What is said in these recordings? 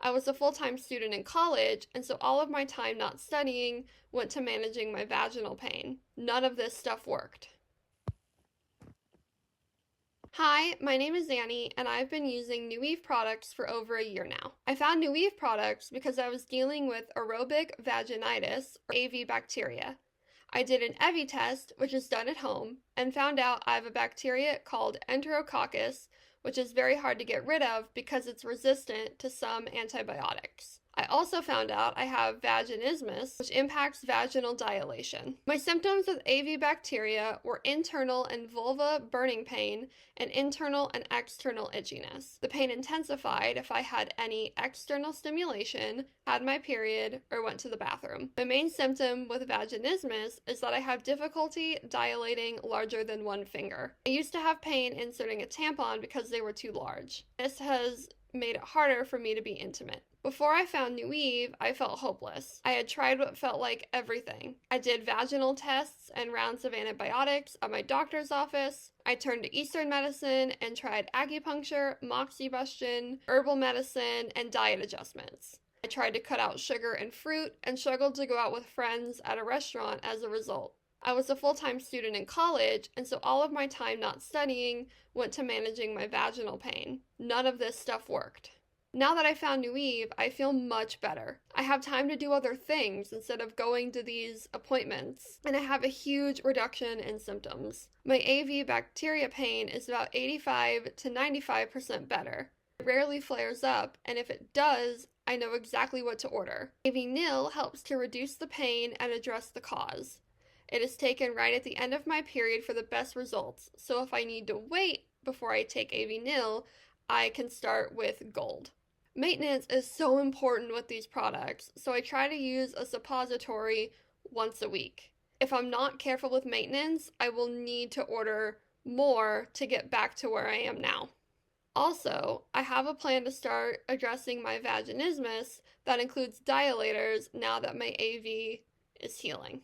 I was a full-time student in college, and so all of my time not studying went to managing my vaginal pain. None of this stuff worked. Hi, my name is Annie, and I've been using NIL products for over a year now. I found NIL products because I was dealing with aerobic vaginitis, or AV bacteria. I did an EVI test, which is done at home, and found out I have a bacteria called enterococcus, which is very hard to get rid of because it's resistant to some antibiotics. I also found out I have vaginismus, which impacts vaginal dilation. My symptoms with AV bacteria were internal and vulva burning pain and internal and external itchiness. The pain intensified if I had any external stimulation, had my period, or went to the bathroom. My main symptom with vaginismus is that I have difficulty dilating larger than one finger. I used to have pain inserting a tampon because they were too large. This has made it harder for me to be intimate. Before I found NIL, I felt hopeless. I had tried what felt like everything. I did vaginal tests and rounds of antibiotics at my doctor's office. I turned to Eastern medicine and tried acupuncture, moxibustion, herbal medicine, and diet adjustments. I tried to cut out sugar and fruit and struggled to go out with friends at a restaurant as a result. I was a full-time student in college, and so all of my time not studying went to managing my vaginal pain. None of this stuff worked. Now that I found NIL, I feel much better. I have time to do other things instead of going to these appointments, and I have a huge reduction in symptoms. My AV bacteria pain is about 85 to 95% better. It rarely flares up, and if it does, I know exactly what to order. AV NIL helps to reduce the pain and address the cause. It is taken right at the end of my period for the best results, so if I need to wait before I take AV NIL, I can start with Gold. Maintenance is so important with these products, so I try to use a suppository once a week. If I'm not careful with maintenance, I will need to order more to get back to where I am now. Also, I have a plan to start addressing my vaginismus that includes dilators now that my AV is healing.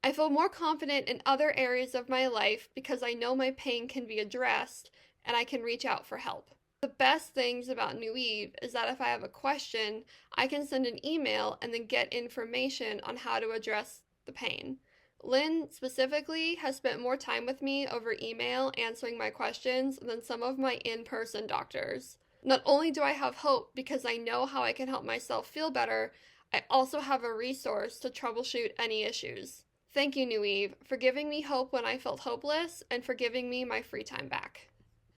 I feel more confident in other areas of my life because I know my pain can be addressed and I can reach out for help. The best things about NIL is that if I have a question, I can send an email and then get information on how to address the pain. Lynn specifically has spent more time with me over email answering my questions than some of my in-person doctors. Not only do I have hope because I know how I can help myself feel better, I also have a resource to troubleshoot any issues. Thank you, NIL, for giving me hope when I felt hopeless and for giving me my free time back.